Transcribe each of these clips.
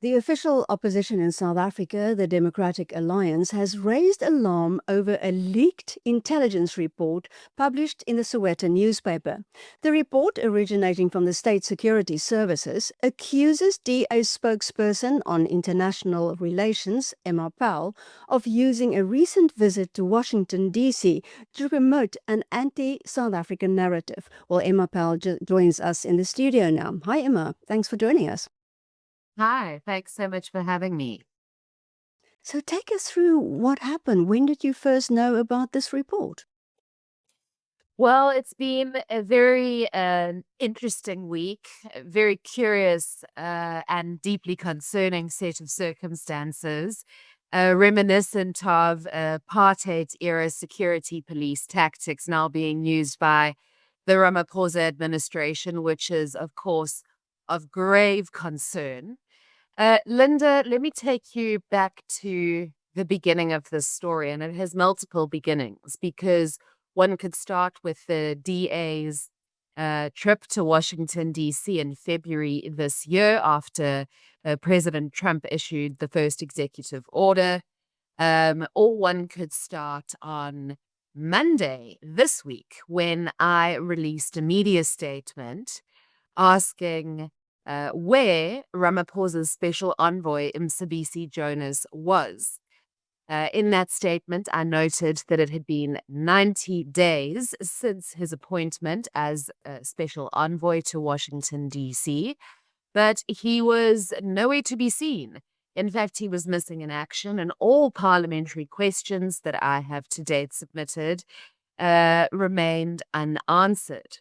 The official opposition in South Africa, the Democratic Alliance, has raised alarm over a leaked intelligence report published in the Sowetan newspaper. The report, originating from the State Security Services, accuses DA spokesperson on international relations, Emma Powell, of using a recent visit to Washington, D.C. to promote an anti-South African narrative. Well, Emma Powell joins us in the studio now. Hi, Emma. Thanks for joining us. Hi, thanks so much for having me. So take us through what happened. When did you first know about this report? Well, it's been a very interesting week, a very curious and deeply concerning set of circumstances, reminiscent of apartheid-era security police tactics now being used by the Ramaphosa administration, which is, of course, of grave concern. Linda, let me take you back to the beginning of this story, and it has multiple beginnings because one could start with the DA's trip to Washington, D.C. in February this year after President Trump issued the first executive order. Or one could start on Monday this week when I released a media statement asking where Ramaphosa's special envoy, Mcebisi Jonas, was. In that statement, I noted that it had been 90 days since his appointment as a special envoy to Washington, D.C., but he was nowhere to be seen. In fact, he was missing in action, and all parliamentary questions that I have to date submitted remained unanswered.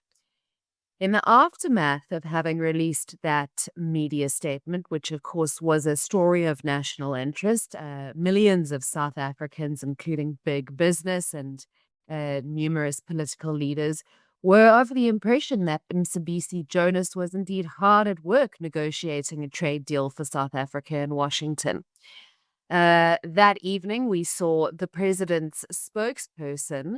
In the aftermath of having released that media statement, which of course was a story of national interest, millions of South Africans, including big business and numerous political leaders, were of the impression that Mcebisi Jonas was indeed hard at work negotiating a trade deal for South Africa in Washington. That evening, we saw the president's spokesperson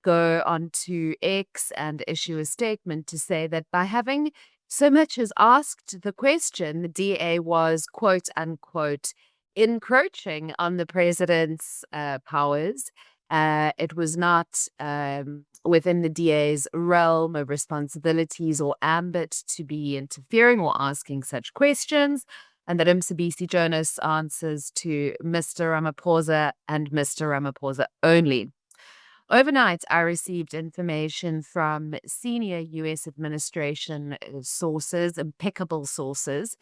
go onto X and issue a statement to say that by having so much as asked the question, the DA was, quote unquote, encroaching on the president's powers. It was not within the DA's realm of responsibilities or ambit to be interfering or asking such questions, and that Mcebisi Jonas answers to Mr. Ramaphosa and Mr. Ramaphosa only. Overnight, I received information from senior U.S. administration sources, impeccable sources,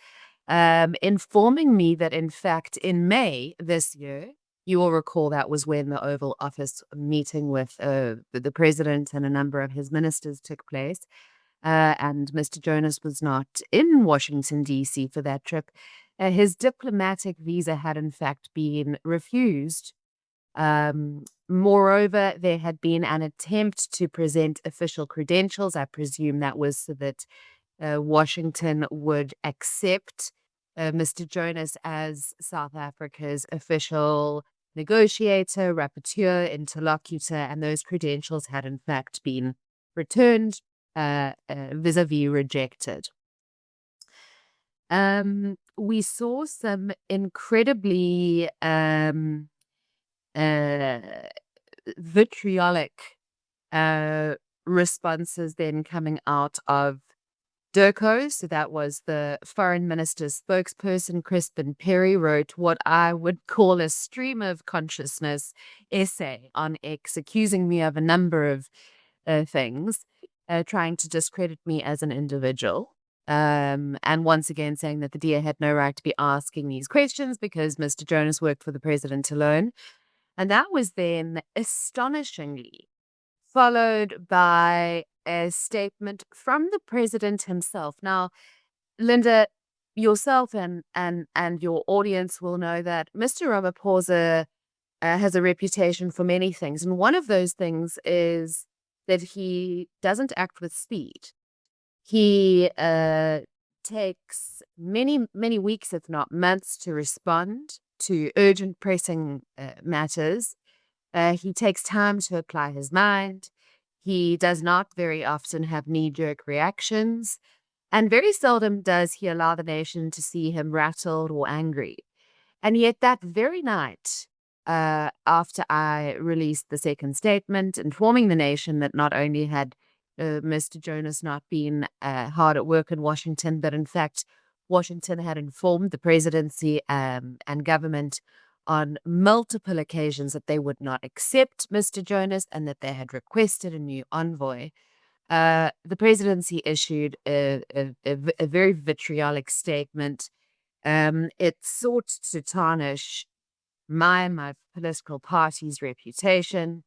informing me that, in fact, in May this year, you will recall that was when the Oval Office meeting with the president and a number of his ministers took place, and Mr. Jonas was not in Washington, D.C. for that trip. His diplomatic visa had, in fact, been refused. Moreover, there had been an attempt to present official credentials. I presume that was so that Washington would accept Mr. Jonas as South Africa's official negotiator, rapporteur, interlocutor, and those credentials had in fact been returned, vis-a-vis rejected. We saw some incredibly vitriolic responses then coming out of DIRCO. So that was the foreign minister's spokesperson, Crispin Perry, wrote what I would call a stream of consciousness essay on X, accusing me of a number of things, trying to discredit me as an individual. And once again saying that the DA had no right to be asking these questions because Mr. Jonas worked for the president alone. And that was then astonishingly followed by a statement from the president himself. Now, Linda, yourself and your audience will know that Mr. Ramaphosa has a reputation for many things. And one of those things is that he doesn't act with speed. He takes many, many weeks, if not months, to respond to urgent, pressing matters. He takes time to apply his mind. He does not very often have knee-jerk reactions. And very seldom does he allow the nation to see him rattled or angry. And yet that very night, after I released the second statement informing the nation that not only had Mr. Jonas not been hard at work in Washington, but in fact, Washington had informed the presidency and government on multiple occasions that they would not accept Mr. Jonas and that they had requested a new envoy. The presidency issued a very vitriolic statement. It sought to tarnish my political party's reputation.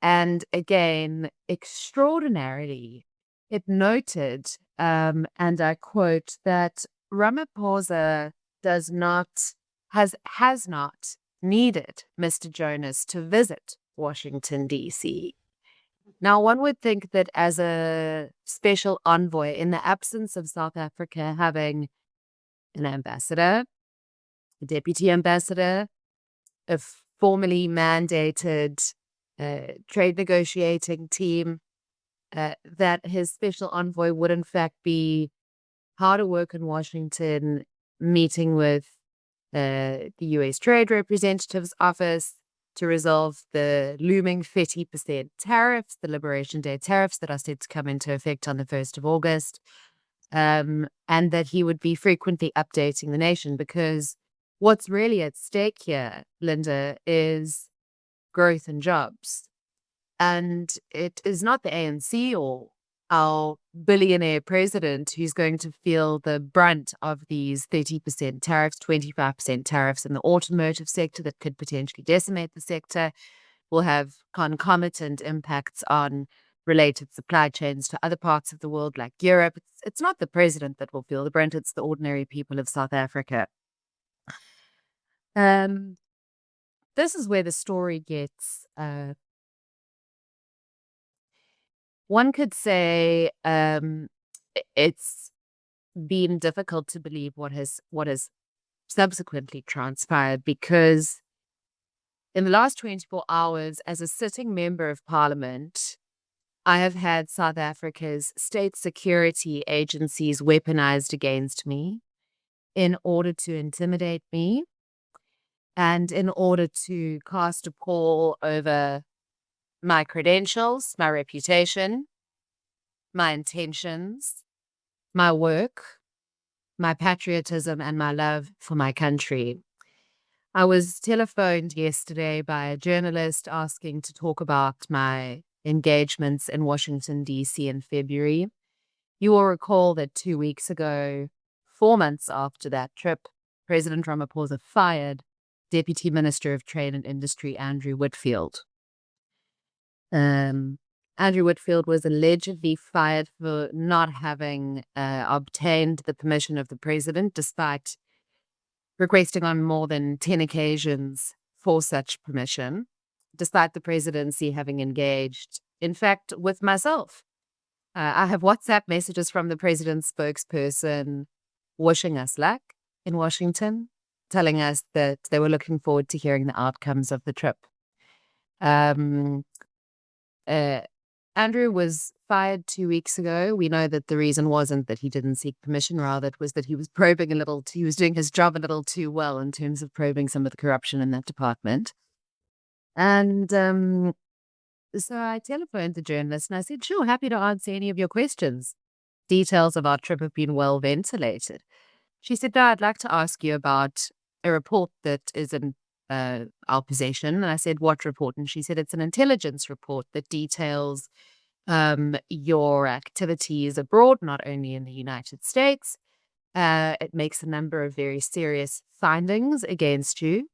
And again, extraordinarily, it noted, and I quote, that Ramaphosa has not needed Mr. Jonas to visit Washington, D.C. Now, one would think that as a special envoy, in the absence of South Africa having an ambassador, a deputy ambassador, a formally mandated trade negotiating team, that his special envoy would in fact be hard at work in Washington, meeting with the US Trade Representative's office to resolve the looming 30% tariffs, the Liberation Day tariffs that are set to come into effect on the 1st of August, and that he would be frequently updating the nation, because what's really at stake here, Linda, is growth and jobs. And it is not the ANC or our billionaire president who's going to feel the brunt of these 30% tariffs, 25% tariffs in the automotive sector that could potentially decimate the sector, will have concomitant impacts on related supply chains to other parts of the world like Europe. It's not the president that will feel the brunt, it's the ordinary people of South Africa. This is where the story gets one could say it's been difficult to believe what has subsequently transpired, because in the last 24 hours, as a sitting member of parliament, I have had South Africa's state security agencies weaponized against me in order to intimidate me and in order to cast a pall over my credentials, my reputation, my intentions, my work, my patriotism, and my love for my country. I was telephoned yesterday by a journalist asking to talk about my engagements in Washington, D.C. in February. You will recall that 2 weeks ago, 4 months after that trip, President Ramaphosa fired Deputy Minister of Trade and Industry Andrew Whitfield. Andrew Whitfield was allegedly fired for not having obtained the permission of the president, despite requesting on more than 10 occasions for such permission, despite the presidency having engaged, in fact, with myself. I have WhatsApp messages from the president's spokesperson wishing us luck in Washington, telling us that they were looking forward to hearing the outcomes of the trip. Andrew was fired 2 weeks ago. We know that the reason wasn't that he didn't seek permission, rather it was that he was probing he was doing his job a little too well in terms of probing some of the corruption in that department. And so I telephoned the journalist and I said, sure, happy to answer any of your questions. Details of our trip have been well ventilated. She said, no, I'd like to ask you about a report that is in our possession. And I said, what report? And she said, it's an intelligence report that details your activities abroad, not only in the United States. It makes a number of very serious findings against you,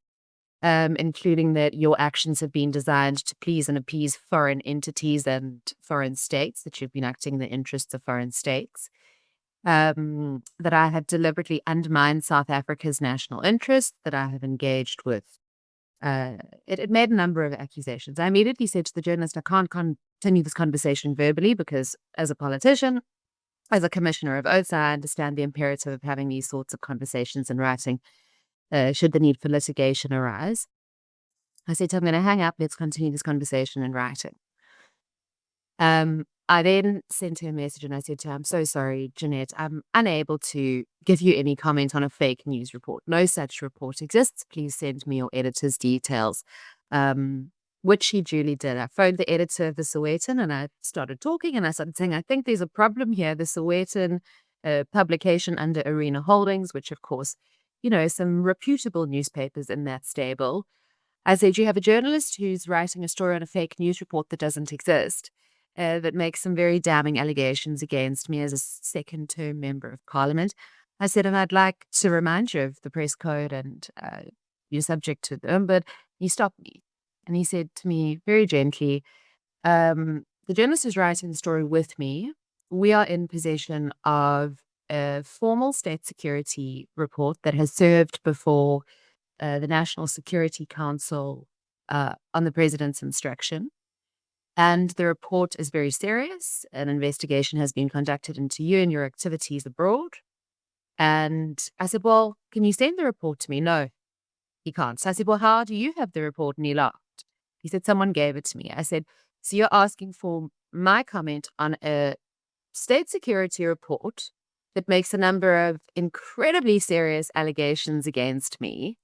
including that your actions have been designed to please and appease foreign entities and foreign states, that you've been acting in the interests of foreign states. That I have deliberately undermined South Africa's national interest, that I have engaged with. It made a number of accusations. I immediately said to the journalist, I can't continue this conversation verbally because as a politician, as a commissioner of oaths, I understand the imperative of having these sorts of conversations in writing, should the need for litigation arise. I said, I'm going to hang up. Let's continue this conversation in writing. I then sent her a message and I said to her, I'm so sorry, Jeanette, I'm unable to give you any comment on a fake news report. No such report exists. Please send me your editor's details. Which she duly did. I phoned the editor of the Sowetan and I started talking and I started saying, I think there's a problem here. The Sowetan publication under Arena Holdings, which of course, some reputable newspapers in that stable. I said, you have a journalist who's writing a story on a fake news report that doesn't exist, that makes some very damning allegations against me as a second-term member of parliament. I said, and I'd like to remind you of the press code and you're subject to them, but he stopped me. And he said to me very gently, the journalist is writing the story with me. We are in possession of a formal state security report that has served before the National Security Council on the president's instruction. And the report is very serious. An investigation has been conducted into you and your activities abroad. And I said, well, can you send the report to me? No, he can't. So I said, well, how do you have the report? And he laughed. He said, someone gave it to me. I said, so you're asking for my comment on a state security report that makes a number of incredibly serious allegations against me,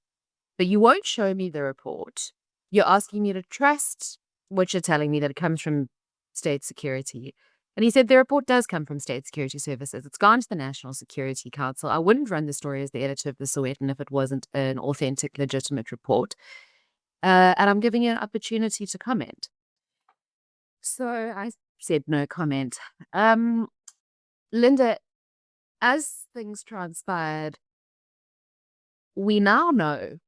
but you won't show me the report. You're asking me to trust what you're telling me that it comes from state security. And he said the report does come from state security services. It's gone to the National Security Council. I wouldn't run the story as the editor of the Sowetan if it wasn't an authentic, legitimate report. And I'm giving you an opportunity to comment. So I said no comment. Linda, as things transpired, we now know,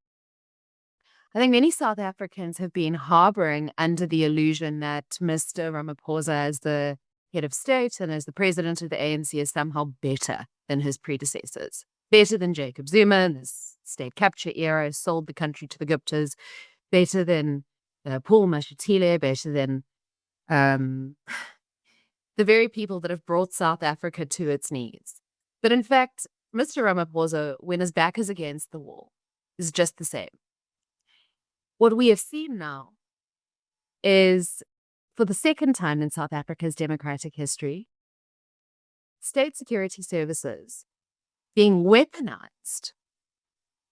I think many South Africans have been harboring under the illusion that Mr. Ramaphosa, as the head of state and as the president of the ANC, is somehow better than his predecessors, better than Jacob Zuma in his state capture era, sold the country to the Guptas, better than Paul Mashatile, better than the very people that have brought South Africa to its knees. But in fact, Mr. Ramaphosa, when his back is against the wall, is just the same. What we have seen now is, for the second time in South Africa's democratic history, state security services being weaponized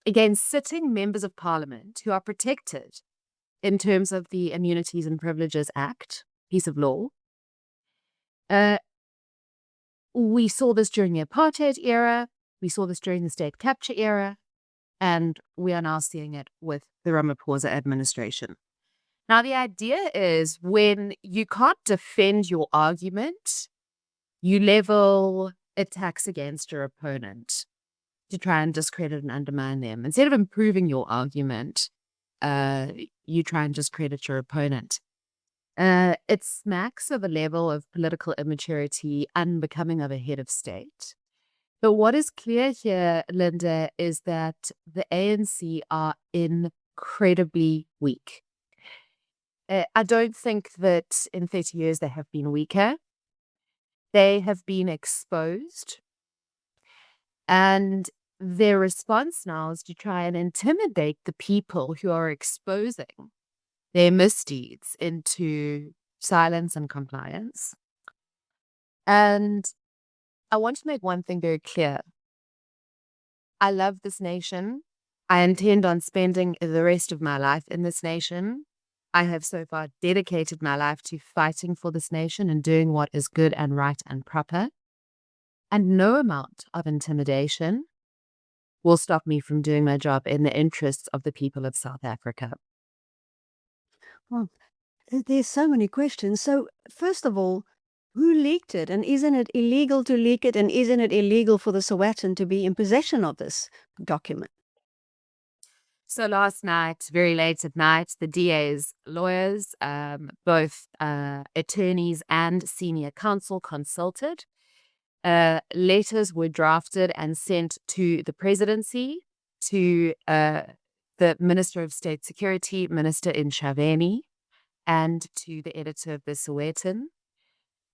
against sitting members of parliament who are protected in terms of the Immunities and Privileges Act, piece of law. We saw this during the apartheid era. We saw this during the state capture era. And we are now seeing it with the Ramaphosa administration. Now, the idea is when you can't defend your argument, you level attacks against your opponent to try and discredit and undermine them. Instead of improving your argument, you try and discredit your opponent. It smacks of a level of political immaturity, unbecoming of a head of state. But what is clear here, Linda, is that the ANC are incredibly weak. I don't think that in 30 years they have been weaker. They have been exposed. And their response now is to try and intimidate the people who are exposing their misdeeds into silence and compliance. And I want to make one thing very clear. I love this nation. I intend on spending the rest of my life in this nation. I have so far dedicated my life to fighting for this nation and doing what is good and right and proper. And no amount of intimidation will stop me from doing my job in the interests of the people of South Africa. Well, there's so many questions. So, first of all, who leaked it? And isn't it illegal to leak it? And isn't it illegal for the Sowetan to be in possession of this document? So last night, very late at night, the DA's lawyers, both attorneys and senior counsel, consulted. Letters were drafted and sent to the presidency, to the Minister of State Security, Minister Mcebisi, and to the editor of the Sowetan.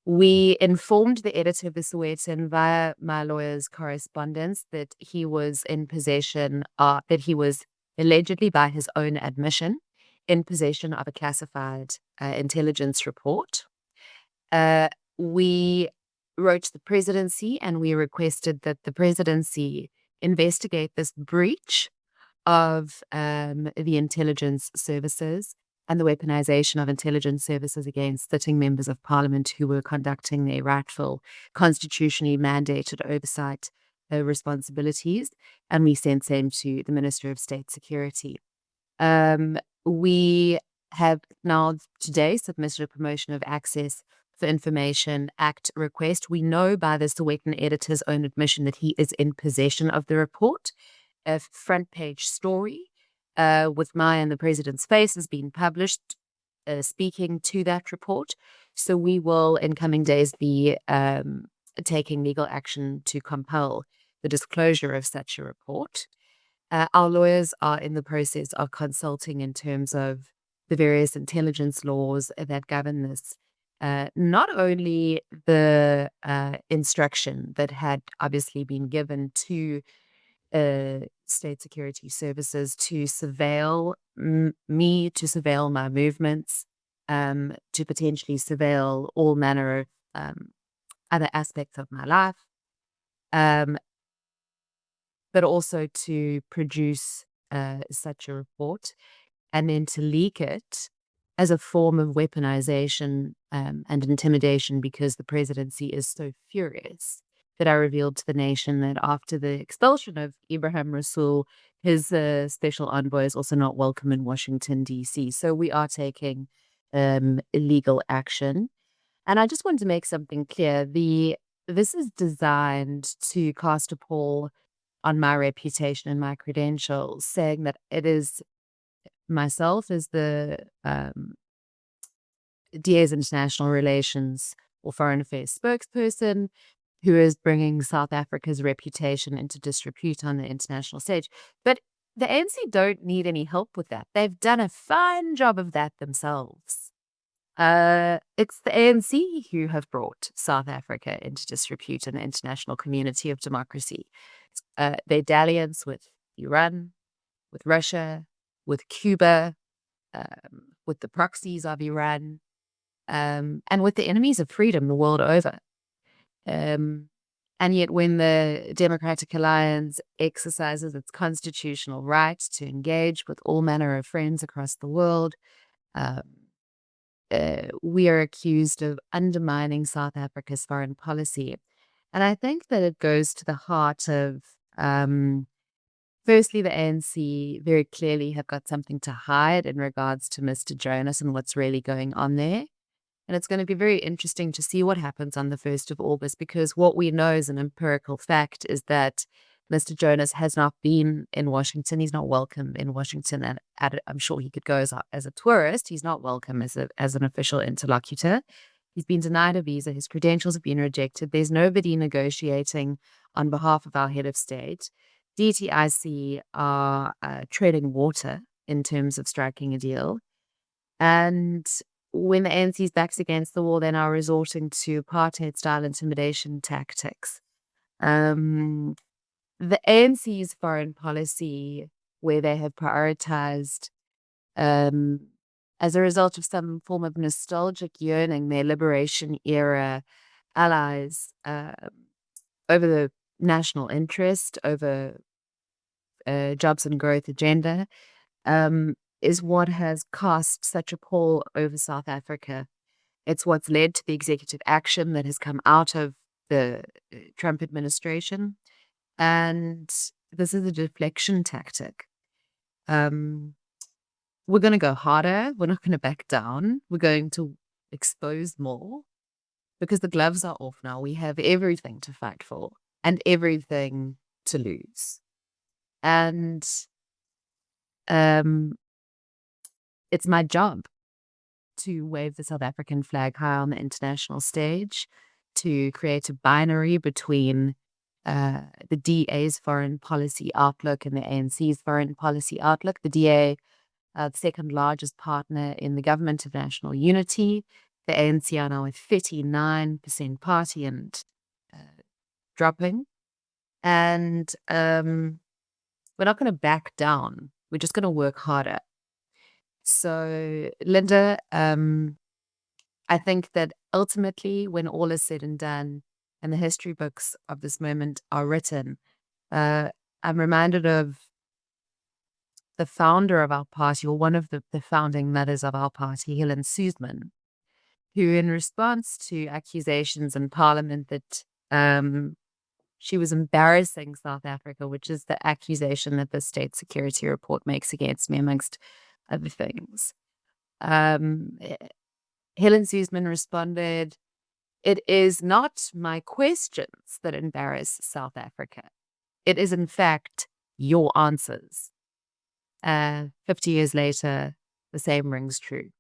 We informed the editor of the Sowetan via my lawyer's correspondence that he was in possession, that he was allegedly, by his own admission, in possession of a classified intelligence report. we wrote to the presidency and we requested that the presidency investigate this breach of the intelligence services and the weaponization of intelligence services against sitting members of parliament who were conducting their rightful, constitutionally mandated oversight responsibilities. And we sent same to the Minister of State Security. We have now today submitted a promotion of access for Information Act request. We know by the Sowetan editor's own admission that he is in possession of the report. A front page story with my and the president's face has been published speaking to that report. So we will in coming days be taking legal action to compel the disclosure of such a report. Our lawyers are in the process of consulting in terms of the various intelligence laws that govern this. Not only the instruction that had obviously been given to state security services to surveil me, to surveil my movements, to potentially surveil all manner of other aspects of my life, but also to produce such a report and then to leak it as a form of weaponization and intimidation, because the presidency is so furious that I revealed to the nation that after the expulsion of Ibrahim Rasool, his special envoy is also not welcome in Washington, D.C. So we are taking illegal action. And I just wanted to make something clear. This is designed to cast a pall on my reputation and my credentials, saying that it is myself as the DA's International Relations or Foreign Affairs spokesperson who is bringing South Africa's reputation into disrepute on the international stage. But the ANC don't need any help with that. They've done a fine job of that themselves. It's the ANC who have brought South Africa into disrepute in the international community of democracy. Their dalliance with Iran, with Russia, with Cuba, with the proxies of Iran, and with the enemies of freedom the world over. And yet when the Democratic Alliance exercises its constitutional right to engage with all manner of friends across the world, we are accused of undermining South Africa's foreign policy. And I think that it goes to the heart of, firstly, the ANC very clearly have got something to hide in regards to Mr. Jonas and what's really going on there. And it's going to be very interesting to see what happens on the 1st of August, because what we know as an empirical fact is that Mr. Jonas has not been in Washington. He's not welcome in Washington. And I'm sure he could go as a tourist. He's not welcome as an official interlocutor. He's been denied a visa. His credentials have been rejected. There's nobody negotiating on behalf of our head of state. DTIC are treading water in terms of striking a deal. And when the ANC's back's against the wall, they're now resorting to apartheid-style intimidation tactics. The ANC's foreign policy, where they have prioritized, as a result of some form of nostalgic yearning, their liberation era allies over the national interest, over jobs and growth agenda, is what has cast such a pall over South Africa. It's what's led to the executive action that has come out of the Trump administration. And this is a deflection tactic. We're going to go harder. We're not going to back down. We're going to expose more, because the gloves are off now. We have everything to fight for and everything to lose. And it's my job to wave the South African flag high on the international stage, to create a binary between the DA's foreign policy outlook and the ANC's foreign policy outlook. The DA, the second largest partner in the government of national unity. The ANC are now a 39% party and dropping. And we're not going to back down. We're just going to work harder. So, Linda, I think that ultimately, when all is said and done, and the history books of this moment are written, I'm reminded of the founder of our party, or one of the founding mothers of our party, Helen Suzman, who, in response to accusations in Parliament that she was embarrassing South Africa, which is the accusation that the State Security Report makes against me, amongst other things, Helen Suzman responded, "It is not my questions that embarrass South Africa. It is, in fact, your answers." 50 years later, the same rings true.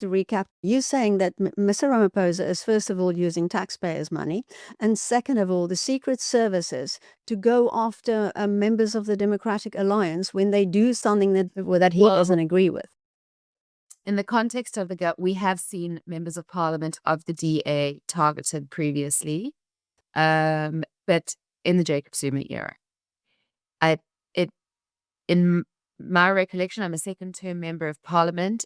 To recap, you're saying that Mr. Ramaphosa is first of all using taxpayers' money, and second of all, the secret services to go after members of the Democratic Alliance when they do something that he doesn't agree with. In the context of the gut, we have seen members of parliament of the DA targeted previously, but in the Jacob Zuma era. In my recollection, I'm a second-term member of parliament.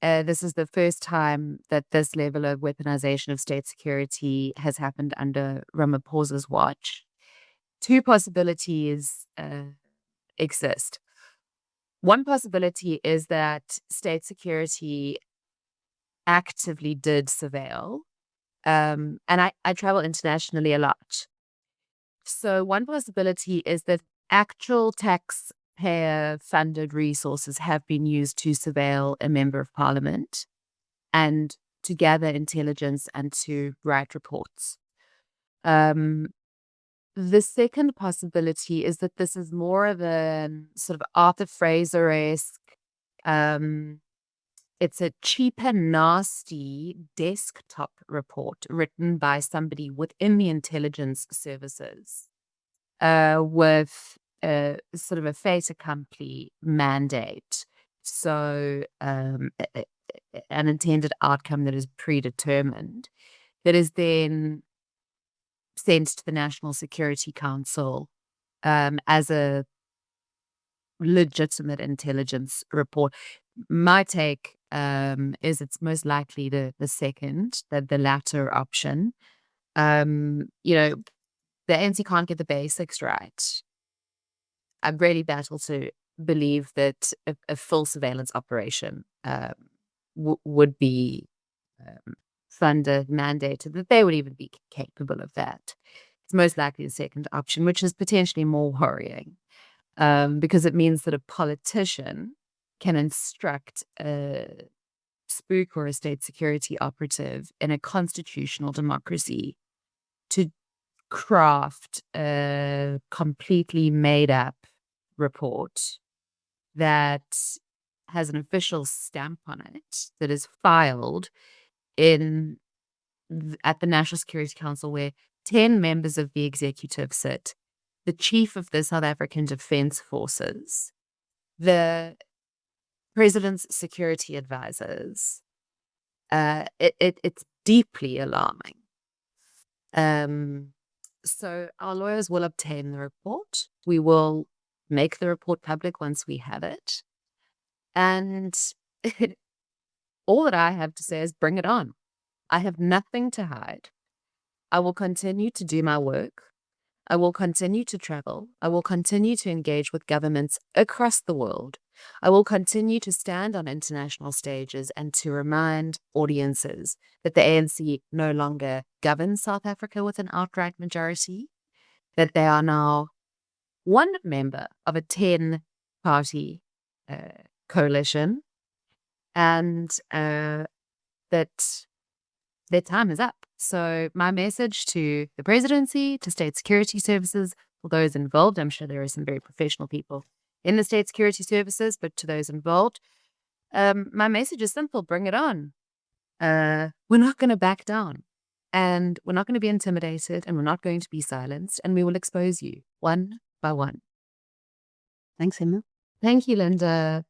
This is the first time that this level of weaponization of state security has happened under Ramaphosa's watch. Two possibilities exist. One possibility is that state security actively did surveil. And I travel internationally a lot. So one possibility is that actual taxpayer-funded resources have been used to surveil a member of parliament and to gather intelligence and to write reports. The second possibility is that this is more of a sort of Arthur Fraser-esque, it's a cheap and nasty desktop report written by somebody within the intelligence services with sort of a fait accompli mandate. So an intended outcome that is predetermined, that is then sent to the National Security Council as a legitimate intelligence report. My take is it's most likely the second, the latter option. The ANC can't get the basics right. I really battle to believe that a full surveillance operation would be funded, mandated, that they would even be capable of that. It's most likely the second option, which is potentially more worrying because it means that a politician can instruct a spook or a state security operative in a constitutional democracy to craft a completely made up report that has an official stamp on it, that is filed at the National Security Council, where 10 members of the executive sit, the chief of the South African Defence Forces, the president's security advisors. It's deeply alarming. So our lawyers will obtain the report. We will make the report public once we have it. And all that I have to say is bring it on. I have nothing to hide. I will continue to do my work. I will continue to travel. I will continue to engage with governments across the world. I will continue to stand on international stages and to remind audiences that the ANC no longer governs South Africa with an outright majority, that they are now one member of a 10-party coalition, and that their time is up. So my message to the presidency, to state security services, for those involved, I'm sure there are some very professional people in the state security services, but to those involved, my message is simple: bring it on. We're not going to back down, and we're not going to be intimidated, and we're not going to be silenced, and we will expose you one by one. Thanks, Emma. Thank you, Linda.